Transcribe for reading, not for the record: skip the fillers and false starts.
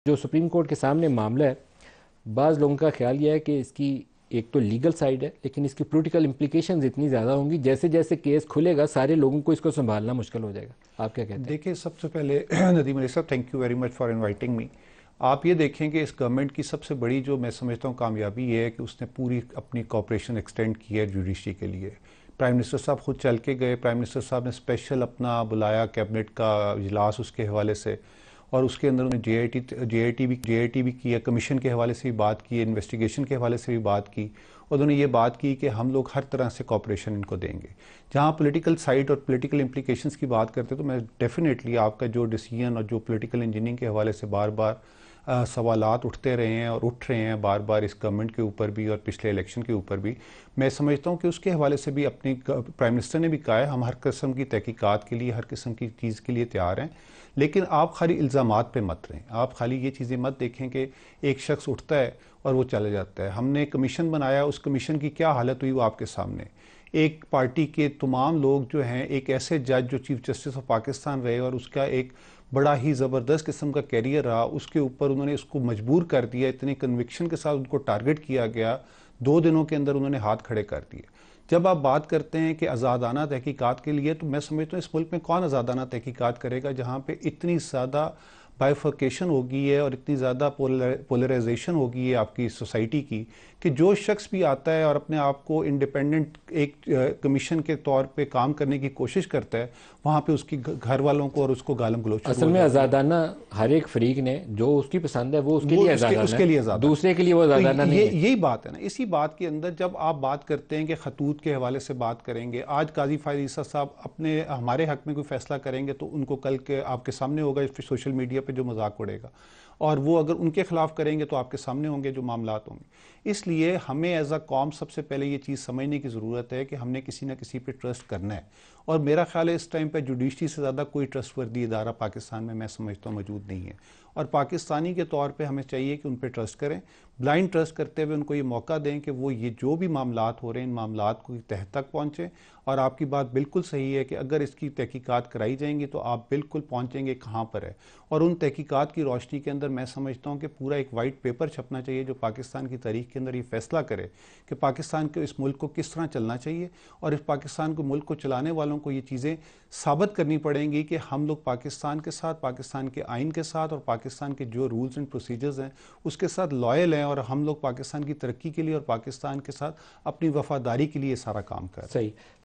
जो supreme court के सामने मामला है, बाज़ लोगों का ख्याल यह है कि इसकी एक तो लीगल साइड है, लेकिन इसकी पॉलिटिकल इम्प्लिकेशंस इतनी ज़्यादा होंगी, जैसे जैसे केस खुलेगा सारे लोगों को इसको संभालना मुश्किल हो जाएगा। आप क्या कहते हैं? देखिए, सबसे पहले नदीम अली साहब, thank you very much for inviting me. आप ये देखें कि इस गवर्नमेंट की सबसे बड़ी जो मैं समझता हूँ कामयाबी ये है कि उसने पूरी अपनी कॉपरेशन एक्सटेंड की है जुडिशरी के लिए। प्राइम मिनिस्टर साहब खुद चल के गए, प्राइम मिनिस्टर साहब ने स्पेशल अपना बुलाया कैबिनेट का इजलास उसके हवाले से, और उसके अंदर उन्होंने जे आई टी भी किया, कमीशन के हवाले से भी बात की, इन्वेस्टिगेशन के हवाले से भी बात की, और उन्होंने ये बात की कि हम लोग हर तरह से कॉपरेशन इनको देंगे। जहाँ पॉलिटिकल साइड और पॉलिटिकल इम्प्लिकेशंस की बात करते हैं तो मैं डेफिनेटली आपका जो डिसीजन और जो पॉलिटिकल इंजीनियरिंग के हवाले से बार बार सवालात उठते रहे हैं और उठ रहे हैं बार बार इस गवर्नमेंट के ऊपर भी और पिछले इलेक्शन के ऊपर भी, मैं समझता हूँ कि उसके हवाले से भी अपनी प्राइम मिनिस्टर ने भी कहा है हम हर किस्म की तहकीकात के लिए, हर किस्म की चीज़ के लिए तैयार हैं। लेकिन आप खाली इल्ज़ामात पे मत रहें, आप खाली ये चीज़ें मत देखें कि एक शख्स उठता है और वो चला जाता है। हमने कमीशन बनाया, उस कमीशन की क्या हालत हुई वो आपके सामने। एक पार्टी के तमाम लोग जो हैं, एक ऐसे जज जो चीफ जस्टिस ऑफ पाकिस्तान रहे और उसका एक बड़ा ही ज़बरदस्त किस्म का कैरियर रहा, उसके ऊपर उन्होंने उसको मजबूर कर दिया, इतने कन्विक्शन के साथ उनको टारगेट किया गया, 2 दिनों के अंदर उन्होंने हाथ खड़े कर दिए। जब आप बात करते हैं कि आज़ादाना तहकीकात के लिए, तो मैं समझता हूँ इस मुल्क में कौन आज़ादाना तहकीकात करेगा जहाँ पे इतनी ज़्यादा बाइफर्केशन हो गई है और इतनी ज़्यादा पोलराइजेशन हो गई है आपकी सोसाइटी की, कि जो शख्स भी आता है और अपने आप को इंडिपेंडेंट एक कमीशन के तौर पे काम करने की कोशिश करता है, वहाँ पे उसकी घर वालों को और उसको गालम गलोच शुरू असल हो में जाती है। आज़ादाना हर एक फरीक ने जो उसकी पसंद है वो उसके वो लिए उसके आज़ादाना उसके है, लिए आज़ादाना है। दूसरे के लिए वो तो आज़ादाना नहीं ये है। यही बात है ना। इसी बात के अंदर जब आप बात करते हैं कि खतूत के हवाले से बात करेंगे, आज काजी फायद ईसा साहब अपने हमारे हक में कोई फैसला करेंगे तो उनको कल के आपके सामने होगा, सोशल मीडिया पे जो मजाक उड़ेगा, और वो अगर उनके खिलाफ करेंगे तो आपके सामने होंगे जो मामलात होंगे। इसलिए हमें एज अ कौम सबसे पहले ये चीज़ समझने की ज़रूरत है कि हमने किसी ना किसी पे ट्रस्ट करना है, और मेरा ख्याल है इस टाइम पे जुडिशरी से ज़्यादा कोई ट्रस्टवर्दी इदारा पाकिस्तान में मैं समझता हूँ मौजूद नहीं है। और पाकिस्तानी के तौर पे हमें चाहिए कि उन पे ट्रस्ट करें, ब्लाइंड ट्रस्ट करते हुए उनको ये मौका दें कि वो ये जो भी मामलात हो रहे हैं इन मामलात को तह तक पहुँचें। और आपकी बात बिल्कुल सही है कि अगर इसकी तहकीकात कराई जाएंगी तो आप बिल्कुल पहुँचेंगे कहाँ पर है, और उन तहकीकात की रोशनी के अंदर मैं समझता हूँ कि पूरा एक वाइट पेपर छपना चाहिए जो पाकिस्तान की तारीख के अंदर ये फैसला करे कि पाकिस्तान के इस मुल्क को किस तरह चलना चाहिए। और इस पाकिस्तान को मुल्क को चलाने वालों को ये चीज़ें साबित करनी पड़ेंगी कि हम लोग पाकिस्तान के साथ, पाकिस्तान के आइन के साथ और पाकिस्तान के जो रूल्स एंड प्रोसीजर्स हैं उसके साथ लॉयल हैं, और हम लोग पाकिस्तान की तरक्की के लिए और पाकिस्तान के साथ अपनी वफादारी के लिए सारा काम कर रहे हैं। सही।